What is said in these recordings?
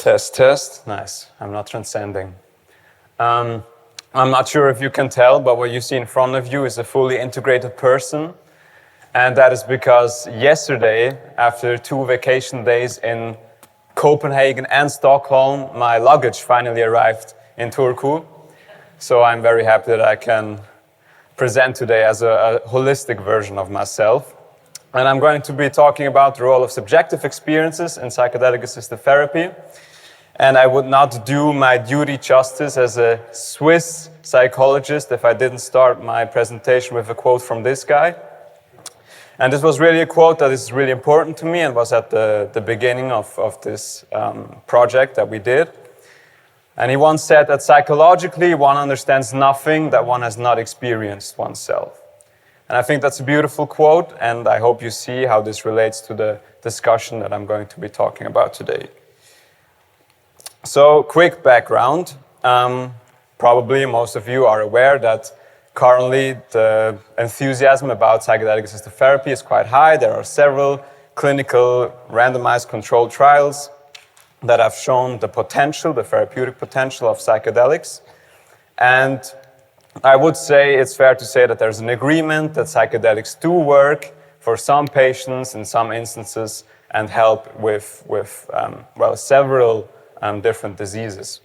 Test, test. Nice. I'm not transcending. I'm not sure if you can tell, but what you see in front of you is a fully integrated person. And that is because yesterday, after 2 vacation days in Copenhagen and Stockholm, my luggage finally arrived in Turku. So I'm very happy that I can present today as a holistic version of myself. And I'm going to be talking about the role of subjective experiences in psychedelic-assisted therapy. And I would not do my duty justice as a Swiss psychologist if I didn't start my presentation with a quote from this guy. And this was really a quote that is really important to me and was at the beginning of this project that we did. And he once said that psychologically one understands nothing that one has not experienced oneself. And I think that's a beautiful quote, and I hope you see how this relates to the discussion that I'm going to be talking about today. So, quick background. Probably most of you are aware that currently the enthusiasm about psychedelic-assisted therapy is quite high. There are several clinical randomized controlled trials that have shown the potential, the therapeutic potential of psychedelics. And I would say it's fair to say that there's an agreement that psychedelics do work for some patients in some instances and help with several different diseases.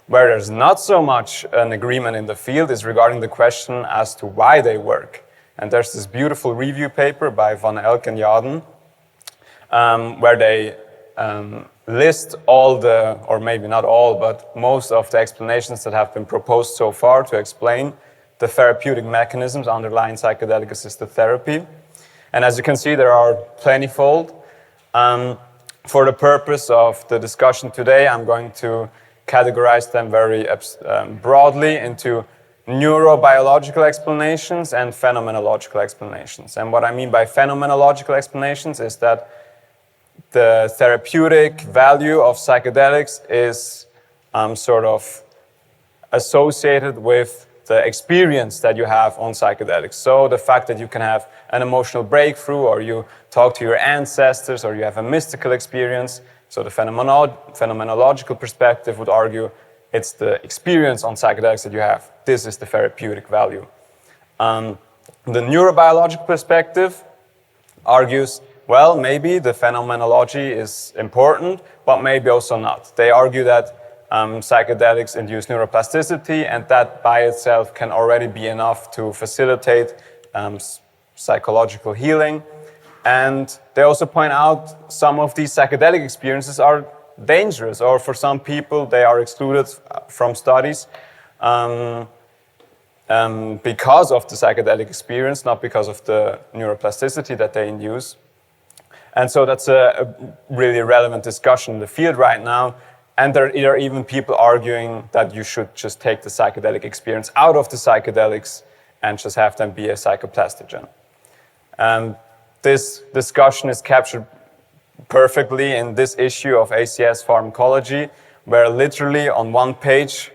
Where there's not so much an agreement in the field is regarding the question as to why they work. And there's this beautiful review paper by Van Elk and Yaden where they list all the, or maybe not all, but most of the explanations that have been proposed so far to explain the therapeutic mechanisms underlying psychedelic-assisted therapy. And as you can see, there are plentyfold. For the purpose of the discussion today, I'm going to categorize them very broadly into neurobiological explanations and phenomenological explanations. And what I mean by phenomenological explanations is that the therapeutic value of psychedelics is sort of associated with the experience that you have on psychedelics. So the fact that you can have an emotional breakthrough, or you talk to your ancestors, or you have a mystical experience. So the phenomenological perspective would argue it's the experience on psychedelics that you have. This is the therapeutic value. The neurobiological perspective argues, well, maybe the phenomenology is important, but maybe also not. They argue that psychedelics induce neuroplasticity, and that by itself can already be enough to facilitate psychological healing. And they also point out some of these psychedelic experiences are dangerous, or for some people they are excluded from studies because of the psychedelic experience, not because of the neuroplasticity that they induce. And so that's a really relevant discussion in the field right now. And there are even people arguing that you should just take the psychedelic experience out of the psychedelics and just have them be a psychoplastogen. This discussion is captured perfectly in this issue of ACS Pharmacology, where literally on one page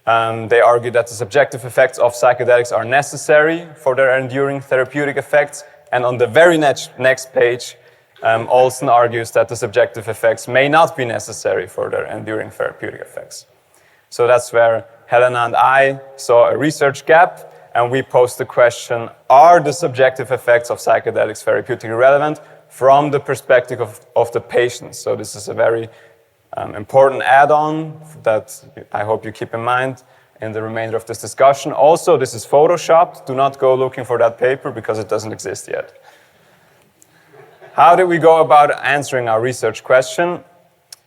they argue that the subjective effects of psychedelics are necessary for their enduring therapeutic effects. And on the very next page, Olson argues that the subjective effects may not be necessary for their enduring therapeutic effects. So that's where Helena and I saw a research gap, and we posed the question, are the subjective effects of psychedelics therapeutically relevant from the perspective of the patient? So this is a very important add-on that I hope you keep in mind in the remainder of this discussion. Also, this is photoshopped. Do not go looking for that paper because it doesn't exist yet. How did we go about answering our research question?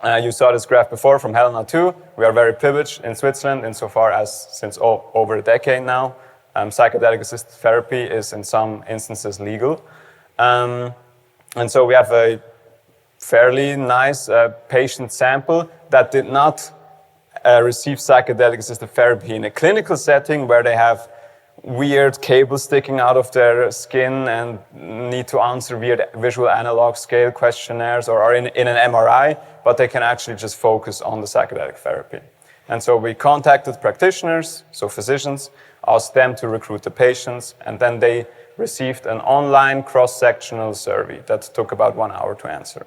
You saw this graph before from Helena too. We are very privileged in Switzerland insofar as since over a decade now, psychedelic-assisted therapy is in some instances legal. And so we have a fairly nice patient sample that did not receive psychedelic-assisted therapy in a clinical setting where they have weird cables sticking out of their skin and need to answer weird visual analog scale questionnaires, or are in an MRI, but they can actually just focus on the psychedelic therapy. And so we contacted practitioners, so physicians, asked them to recruit the patients, and then they received an online cross-sectional survey that took about 1 hour to answer.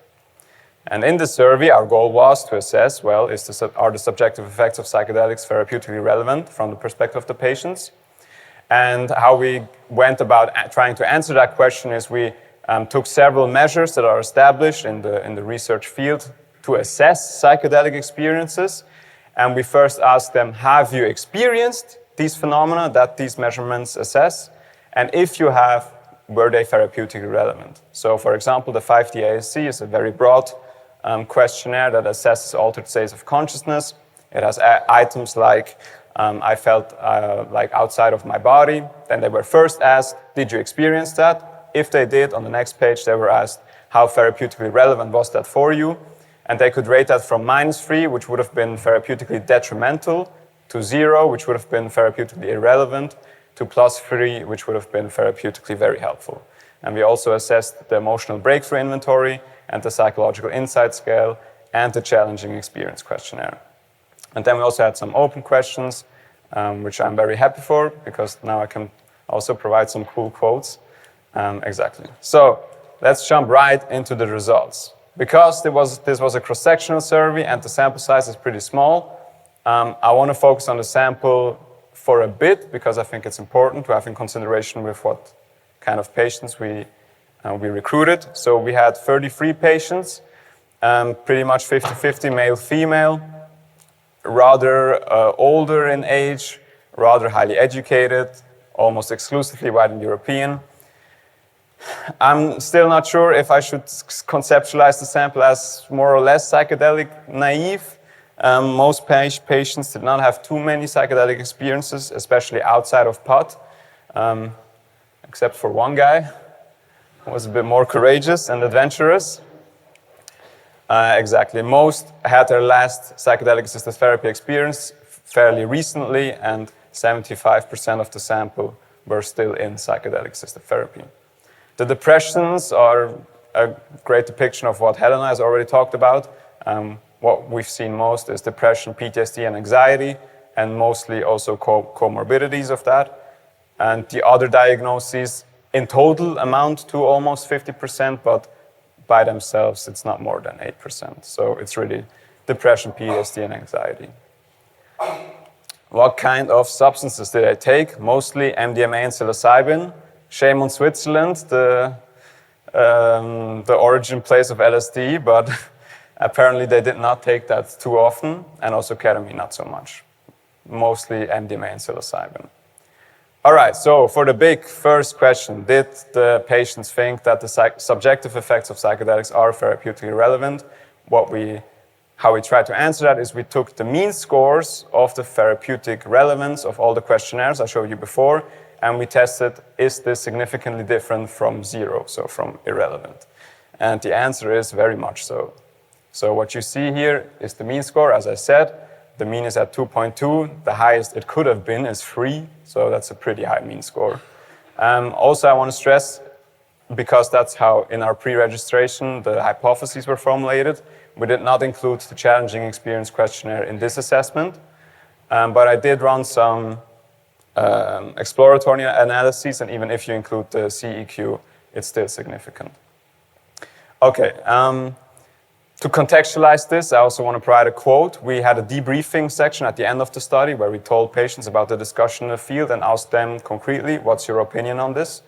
And in the survey, our goal was to assess, well, are the subjective effects of psychedelics therapeutically relevant from the perspective of the patients? And how we went about trying to answer that question is we took several measures that are established in the research field to assess psychedelic experiences. And we first asked them, have you experienced these phenomena that these measurements assess? And if you have, were they therapeutically relevant? So for example, the 5D-ASC is a very broad questionnaire that assesses altered states of consciousness. It has items like, I felt like outside of my body. Then they were first asked, did you experience that? If they did, on the next page, they were asked, how therapeutically relevant was that for you? And they could rate that from -3, which would have been therapeutically detrimental, to 0, which would have been therapeutically irrelevant, to +3, which would have been therapeutically very helpful. And we also assessed the emotional breakthrough inventory and the psychological insight scale and the challenging experience questionnaire. And then we also had some open questions, which I'm very happy for, because now I can also provide some cool quotes. Exactly. So let's jump right into the results. Because this was a cross-sectional survey and the sample size is pretty small, I want to focus on the sample for a bit, because I think it's important to have in consideration with what kind of patients we recruited. So we had 33 patients, pretty much 50-50 male-female, rather older in age, rather highly educated, almost exclusively white and European. I'm still not sure if I should conceptualize the sample as more or less psychedelic naive. Most patients did not have too many psychedelic experiences, especially outside of pot, except for one guy who was a bit more courageous and adventurous. Exactly. Most had their last psychedelic-assisted therapy experience fairly recently, and 75% of the sample were still in psychedelic-assisted therapy. The depressions are a great depiction of what Helena has already talked about. What we've seen most is depression, PTSD, and anxiety, and mostly also comorbidities of that. And the other diagnoses in total amount to almost 50%, but by themselves, it's not more than 8%. So it's really depression, PTSD, and anxiety. What kind of substances did I take? Mostly MDMA and psilocybin. Shame on Switzerland, the origin place of LSD, but apparently they did not take that too often, and also ketamine not so much. Mostly MDMA and psilocybin. All right, so for the big first question, did the patients think that the subjective effects of psychedelics are therapeutically relevant? How we tried to answer that is we took the mean scores of the therapeutic relevance of all the questionnaires I showed you before, and we tested, is this significantly different from 0, so from irrelevant? And the answer is very much so. So what you see here is the mean score, as I said. The mean is at 2.2. The highest it could have been is 3, so that's a pretty high mean score. Also, I want to stress, because that's how in our pre-registration the hypotheses were formulated, we did not include the challenging experience questionnaire in this assessment, but I did run some exploratory analyses, and even if you include the CEQ, it's still significant. Okay, to contextualize this, I also want to provide a quote. We had a debriefing section at the end of the study where we told patients about the discussion in the field and asked them concretely, what's your opinion on this?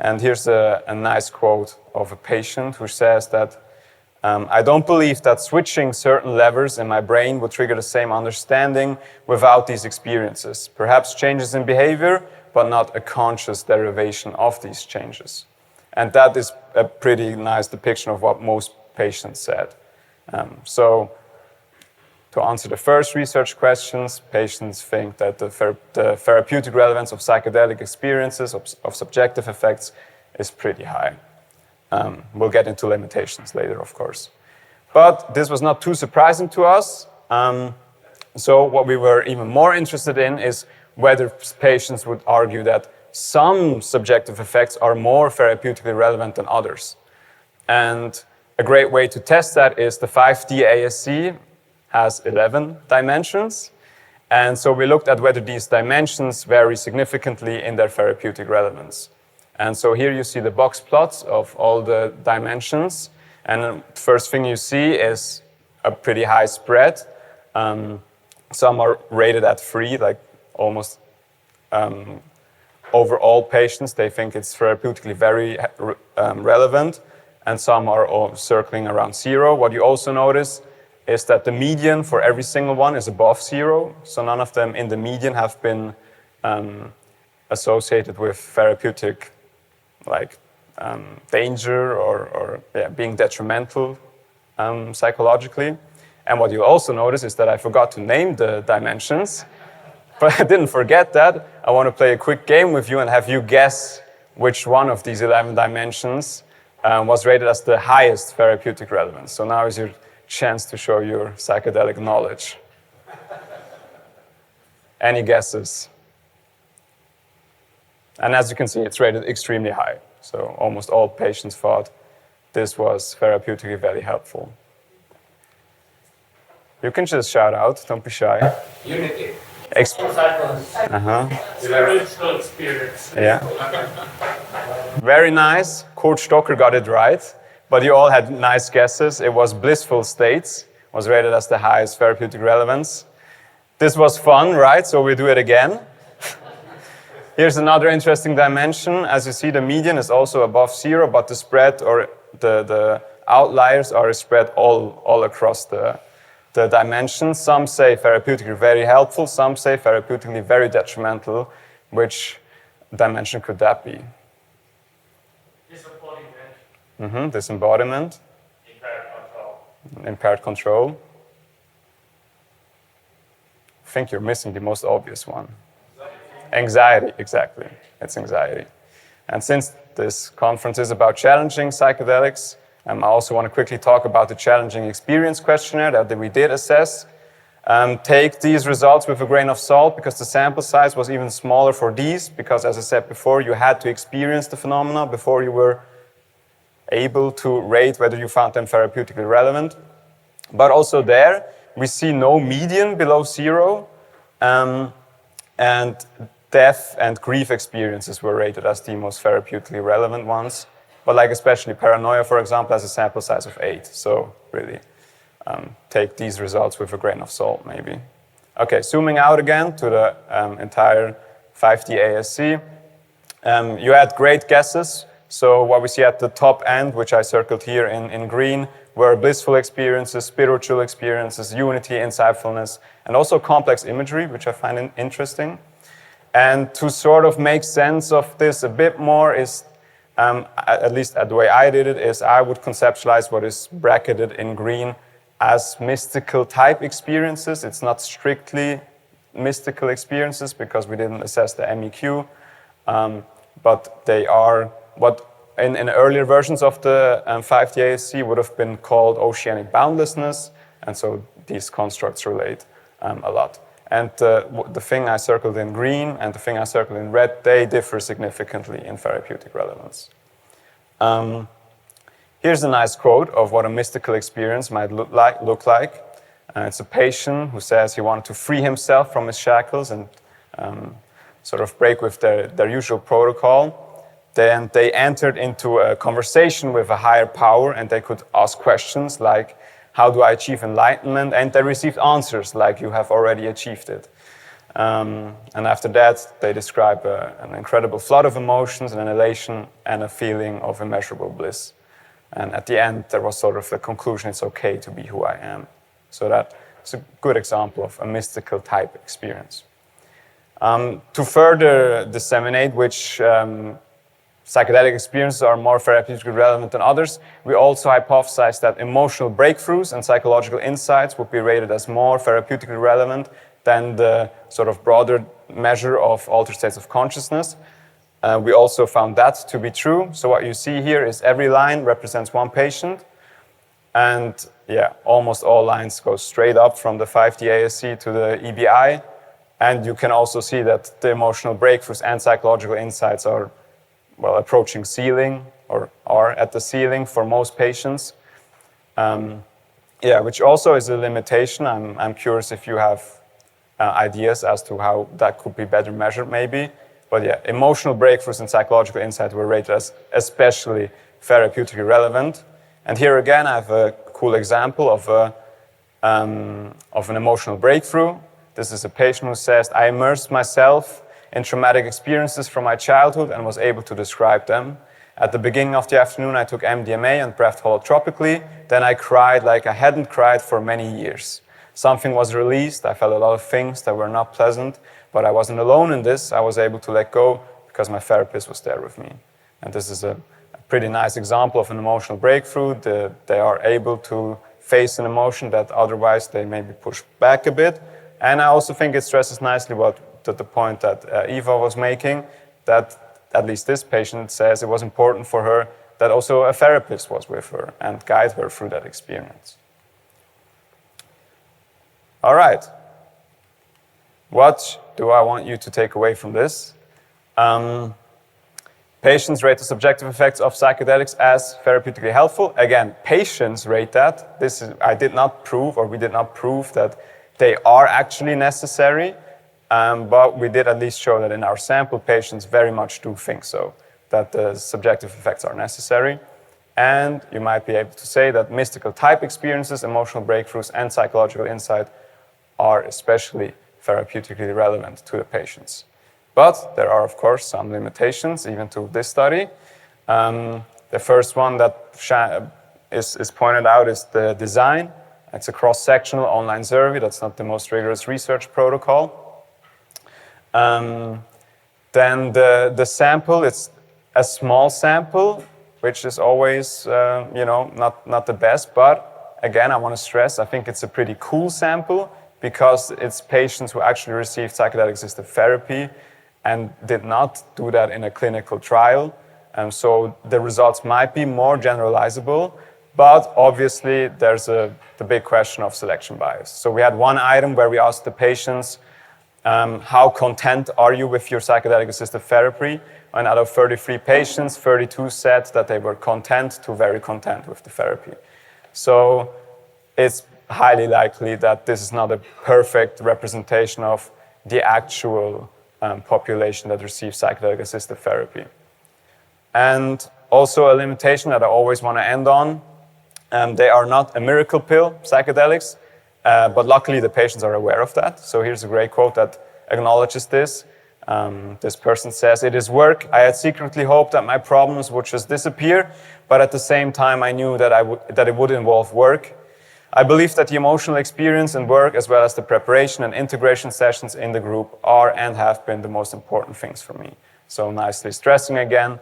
And here's a nice quote of a patient who says that, I don't believe that switching certain levers in my brain would trigger the same understanding without these experiences. Perhaps changes in behavior, but not a conscious derivation of these changes. And that is a pretty nice depiction of what most patients said. So to answer the first research questions, patients think that the therapeutic relevance of psychedelic experiences, of subjective effects, is pretty high. We'll get into limitations later, of course. But this was not too surprising to us. So what we were even more interested in is whether patients would argue that some subjective effects are more therapeutically relevant than others. And a great way to test that is the 5D-ASC has 11 dimensions. And so we looked at whether these dimensions vary significantly in their therapeutic relevance. And so here you see the box plots of all the dimensions. And the first thing you see is a pretty high spread. Some are rated at 3, like almost over all patients. They think it's therapeutically very relevant, and some are all circling around 0. What you also notice is that the median for every single one is above 0, so none of them in the median have been associated with therapeutic danger or being detrimental psychologically. And what you also notice is that I forgot to name the dimensions, but I didn't forget that. I want to play a quick game with you and have you guess which one of these 11 dimensions was rated as the highest therapeutic relevance. So now is your chance to show your psychedelic knowledge. Any guesses? And as you can see, it's rated extremely high. So almost all patients thought this was therapeutically very helpful. You can just shout out, don't be shy. Unity. Spiritual experience. Yeah. Very nice. Kurt Stocker got it right, but you all had nice guesses. It was blissful states, was rated as the highest therapeutic relevance. This was fun, right? So we do it again. Here's another interesting dimension. As you see, the median is also above 0, but the spread or the outliers are spread all across the dimensions. Some say therapeutically very helpful, some say therapeutically very detrimental. Which dimension could that be? Disembodiment. Disembodiment. Impaired control. Impaired control. I think you're missing the most obvious one. Anxiety, exactly. It's anxiety. And since this conference is about challenging psychedelics, I also want to quickly talk about the challenging experience questionnaire that we did assess. Take these results with a grain of salt because the sample size was even smaller for these because, as I said before, you had to experience the phenomena before you were able to rate whether you found them therapeutically relevant. But also there, we see no median below 0, and death and grief experiences were rated as the most therapeutically relevant ones. But especially paranoia, for example, has a sample size of 8. So really take these results with a grain of salt, maybe. Okay, zooming out again to the entire 5D ASC. You had great guesses. So what we see at the top end, which I circled here in green, were blissful experiences, spiritual experiences, unity, insightfulness, and also complex imagery, which I find interesting. And to sort of make sense of this a bit more is, at least the way I did it, is I would conceptualize what is bracketed in green as mystical type experiences. It's not strictly mystical experiences because we didn't assess the MEQ, but they are what in earlier versions of the 5D-ASC would have been called oceanic boundlessness, and so these constructs relate a lot. And the thing I circled in green and the thing I circled in red, they differ significantly in therapeutic relevance. Here's a nice quote of what a mystical experience might look like. It's a patient who says he wanted to free himself from his shackles and sort of break with their usual protocol. Then they entered into a conversation with a higher power and they could ask questions like, how do I achieve enlightenment? And they received answers like, you have already achieved it. And after that, they describe an incredible flood of emotions, an elation, and a feeling of immeasurable bliss. And at the end, there was sort of the conclusion, it's okay to be who I am. So that's a good example of a mystical type experience. To further disseminate which psychedelic experiences are more therapeutically relevant than others, we also hypothesized that emotional breakthroughs and psychological insights would be rated as more therapeutically relevant than the sort of broader measure of altered states of consciousness. We also found that to be true. So what you see here is every line represents one patient, and almost all lines go straight up from the 5D ASC to the EBI, and you can also see that the emotional breakthroughs and psychological insights are approaching ceiling or are at the ceiling for most patients. Which also is a limitation. I'm curious if you have ideas as to how that could be better measured maybe. But emotional breakthroughs and psychological insight were rated as especially therapeutically relevant. And here again, I have a cool example of an emotional breakthrough. This is a patient who says, I immersed myself in traumatic experiences from my childhood and was able to describe them. At the beginning of the afternoon, I took MDMA and breathed holotropically. Then I cried like I hadn't cried for many years. Something was released. I felt a lot of things that were not pleasant, but I wasn't alone in this. I was able to let go because my therapist was there with me. And this is a pretty nice example of an emotional breakthrough. They are able to face an emotion that otherwise they maybe push back a bit. And I also think it stresses nicely the point that Eva was making, that at least this patient says it was important for her that also a therapist was with her and guide her through that experience. All right. What do I want you to take away from this? Patients rate the subjective effects of psychedelics as therapeutically helpful. Again, patients rate that. I did not prove, or we did not prove that they are actually necessary, but we did at least show that in our sample, patients very much do think so, that the subjective effects are necessary. And you might be able to say that mystical type experiences, emotional breakthroughs, and psychological insight are especially therapeutically relevant to the patients. But there are, of course, some limitations, even to this study. The first one that is pointed out is the design. It's a cross-sectional online survey. That's not the most rigorous research protocol. Then the sample, it's a small sample, which is always, not the best. But again, I want to stress, I think it's a pretty cool sample because it's patients who actually received psychedelic-assisted therapy and did not do that in a clinical trial. So the results might be more generalizable, but obviously there's the big question of selection bias. So we had one item where we asked the patients, how content are you with your psychedelic-assisted therapy? And out of 33 patients, 32 said that they were content to very content with the therapy. So it's highly likely that this is not a perfect representation of the actual population that receives psychedelic-assisted therapy. And also a limitation that I always want to end on, they are not a miracle pill, psychedelics, but luckily the patients are aware of that. So here's a great quote that acknowledges this. This person says, "It is work. I had secretly hoped that my problems would just disappear, but at the same time I knew that it would involve work. I believe that the emotional experience and work, as well as the preparation and integration sessions in the group, are and have been the most important things for me." So nicely stressing again,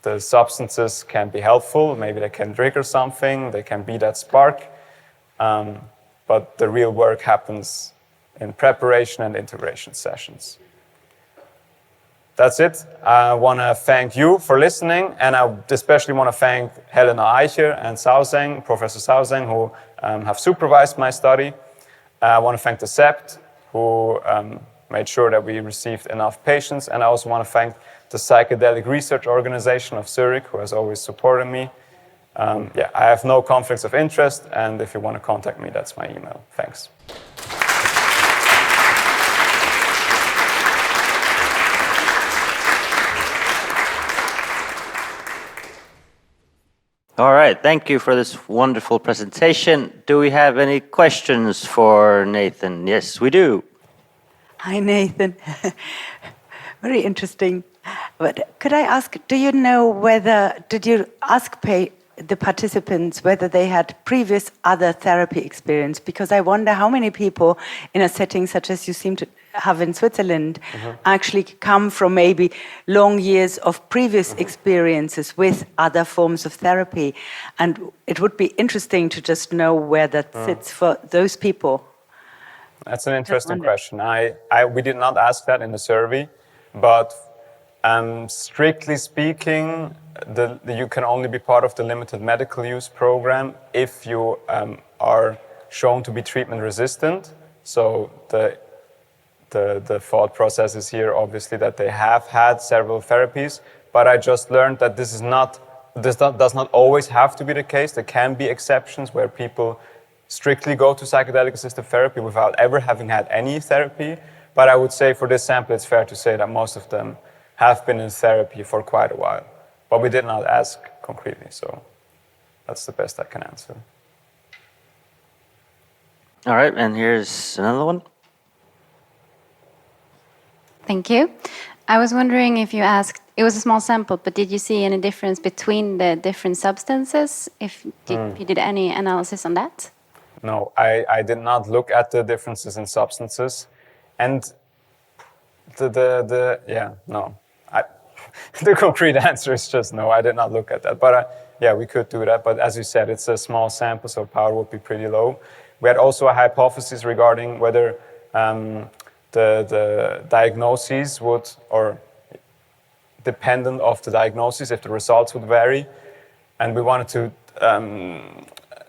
the substances can be helpful. Maybe they can trigger something. They can be that spark. But the real work happens in preparation and integration sessions. That's it. I want to thank you for listening, and I especially want to thank Helena Eicher and Professor Sauzeng, who have supervised my study. I want to thank the SEPT, who made sure that we received enough patients, and I also want to thank the Psychedelic Research Organization of Zurich, who has always supported me. I have no conflicts of interest, and if you want to contact me, that's my email. Thanks. All right, thank you for this wonderful presentation. Do we have any questions for Nathan? Yes, we do. Hi, Nathan. Very interesting. But could I ask, did you ask the participants whether they had previous other therapy experience? Because I wonder how many people in a setting such as you seem to have in Switzerland actually come from maybe long years of previous experiences with other forms of therapy. And it would be interesting to just know where that sits for those people. That's an interesting question. We did not ask that in the survey, but strictly speaking, you can only be part of the limited medical use program if you are shown to be treatment resistant. So the thought process is here obviously that they have had several therapies, but I just learned that this does not always have to be the case. There can be exceptions where people strictly go to psychedelic-assisted therapy without ever having had any therapy. But I would say for this sample, it's fair to say that most of them have been in therapy for quite a while. But we did not ask concretely, so that's the best I can answer. All right, and here's another one. Thank you. I was wondering if you asked, it was a small sample, but did you see any difference between the different substances? If you did any analysis on that? No, I did not look at the differences in substances, and no. The concrete answer is just no. I did not look at that, but yeah, we could do that. But as you said, it's a small sample, so power would be pretty low. We had also a hypothesis regarding whether the diagnoses would, or dependent of the diagnosis, if the results would vary, and we wanted to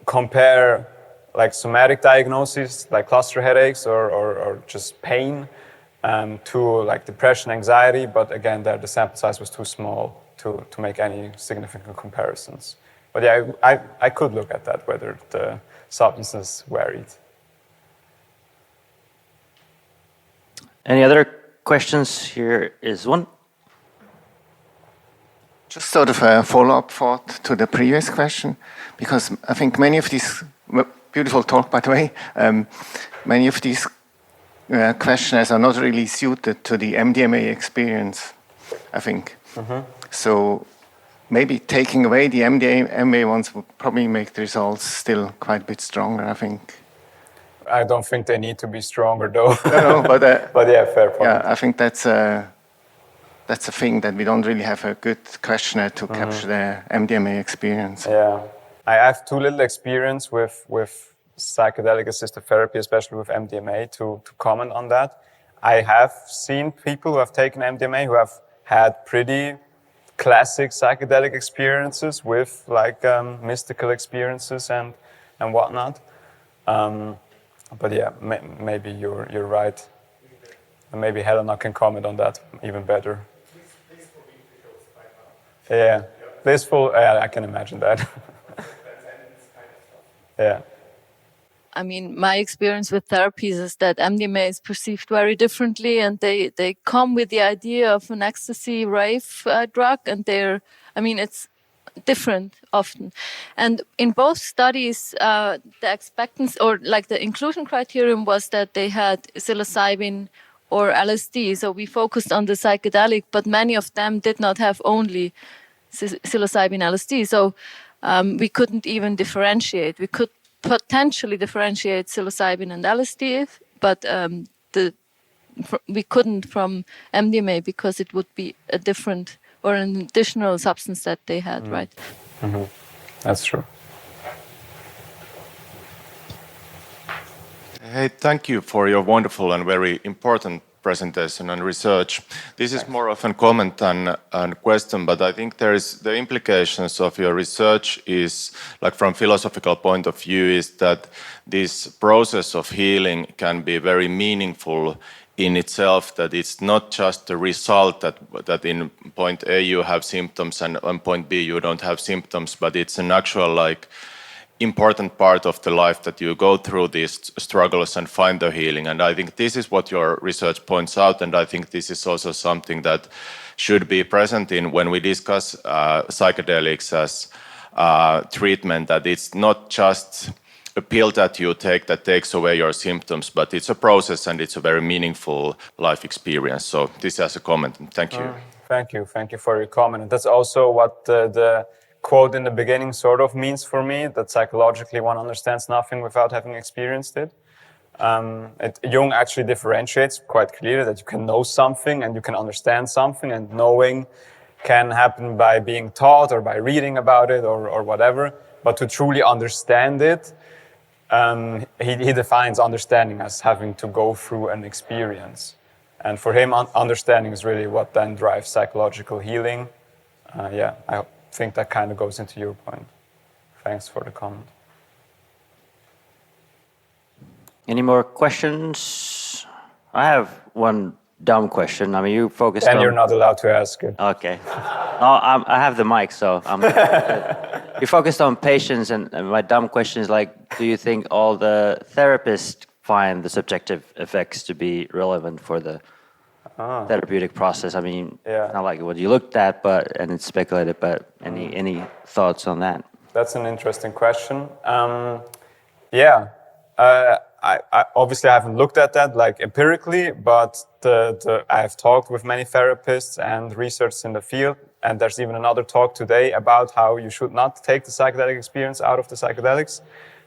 compare like somatic diagnoses, like cluster headaches or just pain, to like depression, anxiety, but again, the sample size was too small to make any significant comparisons. But yeah, I could look at that, whether the substances varied. Any other questions? Here is one. Just sort of a follow-up thought to the previous question, because I think many of these, beautiful talk by the way, many of these questionnaires are not really suited to the MDMA experience, I think. So maybe taking away the MDMA ones would probably make the results still quite a bit stronger, I think. I don't think they need to be stronger though. No, but yeah, fair point. yeah, I think that's a thing that we don't really have a good questionnaire to capture the MDMA experience. Yeah, I have too little experience with psychedelic-assisted therapy, especially with MDMA, to comment on that. I have seen people who have taken MDMA who have had pretty classic psychedelic experiences with like mystical experiences and whatnot. But yeah, maybe you're right. And maybe Helena can comment on that even better. Yeah, blissful. I can imagine that. Yeah. I mean, my experience with therapies is that MDMA is perceived very differently, and they come with the idea of an ecstasy rave drug, and it's different often. And in both studies, the expectancy or like the inclusion criterion was that they had psilocybin or LSD. So we focused on the psychedelic, but many of them did not have only psilocybin LSD. So we couldn't even differentiate. We could potentially differentiate psilocybin and LSD, but we couldn't from MDMA because it would be a different or an additional substance that they had, right? Mm-hmm. That's true. Hey, thank you for your wonderful and very important presentation and research. This is more of a comment than a question, but I think there is the implications of your research is, like from philosophical point of view, is that this process of healing can be very meaningful in itself, that it's not just the result that in point A you have symptoms and on point B you don't have symptoms, but it's an actual like important part of the life that you go through these struggles and find the healing. And I think this is what your research points out, and I think this is also something that should be present in when we discuss psychedelics as treatment, that it's not just a pill that you take that takes away your symptoms, but it's a process and it's a very meaningful life experience. So this as a comment. Thank you. Thank you for your comment. And that's also what the quote in the beginning sort of means for me, that psychologically one understands nothing without having experienced it. Jung actually differentiates quite clearly that you can know something and you can understand something, and knowing can happen by being taught or by reading about it or whatever. But to truly understand it, he defines understanding as having to go through an experience. And for him, understanding is really what then drives psychological healing. I think that kind of goes into your point. Thanks for the comment. Any more questions? I have one dumb question. I mean, you focused on... And you're not allowed to ask it. Okay. No, I have the mic, so I'm... You focused on patients, and my dumb question is like, do you think all the therapists find the subjective effects to be relevant for the therapeutic process? I mean, It's not like what you looked at, and it's speculated, but any thoughts on that? That's an interesting question. Yeah, I obviously haven't looked at that like empirically, but I have talked with many therapists and researchers in the field, and there's even another talk today about how you should not take the psychedelic experience out of the psychedelics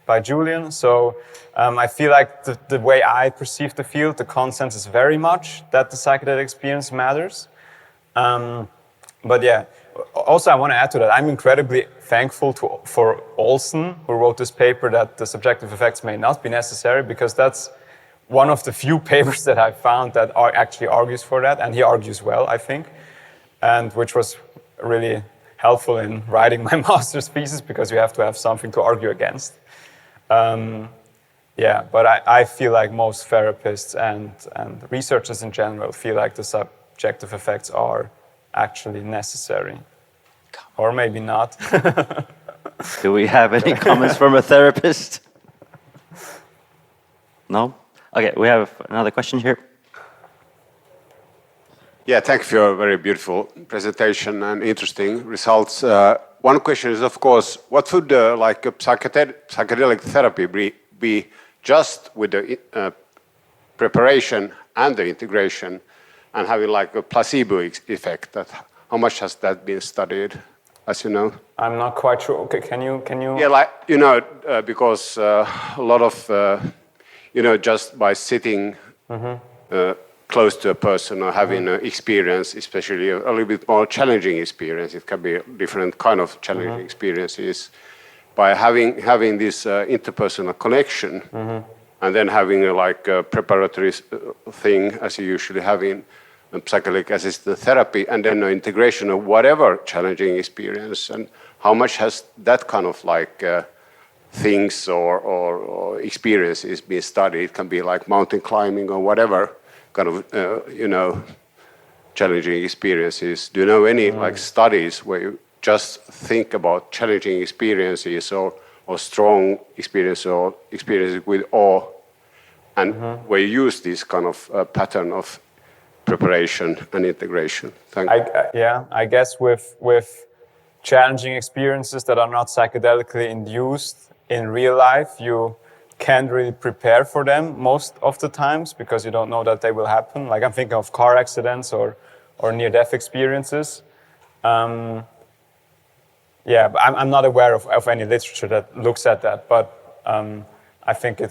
by Julian. So I feel like the way I perceive the field, the consensus is very much that the psychedelic experience matters. But yeah, also I want to add to that, I'm incredibly thankful for Olsen, who wrote this paper that the subjective effects may not be necessary, because that's one of the few papers that I found that actually argues for that, and he argues well, I think, and which was really helpful in writing my master's thesis, because you have to have something to argue against. Yeah, but I feel like most therapists and researchers in general feel like the subjective effects are actually necessary. Or maybe not. Do we have any comments from a therapist? No? Okay, we have another question here. Yeah, thank you for your very beautiful presentation and interesting results. One question is, of course, what would like a psychedelic therapy be just with the preparation and the integration, and having like a placebo effect? That how much has that been studied, as you know? I'm not quite sure. Okay, can you? Yeah, like because a lot of just by sitting close to a person or having an experience, especially a little bit more challenging experience, it can be different kind of challenging experiences. By having this interpersonal connection, and then having a preparatory thing, as you usually have in psychedelic-assisted therapy, and then an integration of whatever challenging experience, and how much has that kind of things or experiences been studied? It can be like mountain climbing or whatever kind of challenging experiences. Do you know any studies where you just think about challenging experiences or strong experience or experiences with awe, and where you use this kind of pattern of preparation and integration? Thank you. I guess with challenging experiences that are not psychedelically induced in real life, you can't really prepare for them most of the times, because you don't know that they will happen. Like I'm thinking of car accidents or near-death experiences. Yeah, but I'm not aware of any literature that looks at that, but I think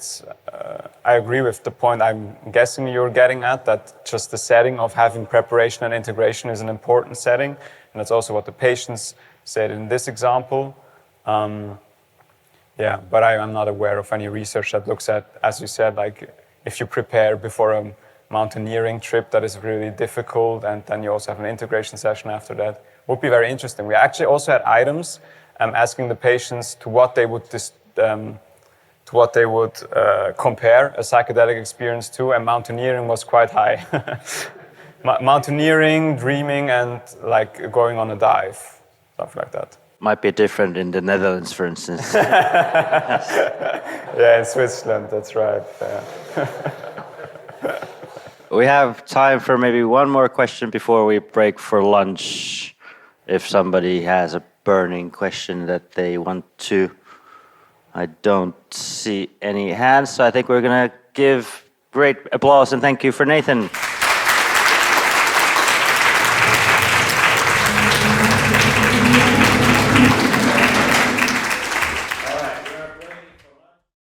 I agree with the point I'm guessing you're getting at, that just the setting of having preparation and integration is an important setting, and that's also what the patients said in this example. Yeah, but I'm not aware of any research that looks at, as you said, like if you prepare before a mountaineering trip that is really difficult, and then you also have an integration session after that. Would be very interesting. We actually also had items asking the patients to what they would compare a psychedelic experience to, and mountaineering was quite high. Mountaineering, dreaming, and like going on a dive, stuff like that. Might be different in the Netherlands, for instance. Yeah, in Switzerland, that's right. Yeah. We have time for maybe one more question before we break for lunch. If somebody has a burning question that they want to. I don't see any hands, so I think we're going to give great applause and thank you for Nathan.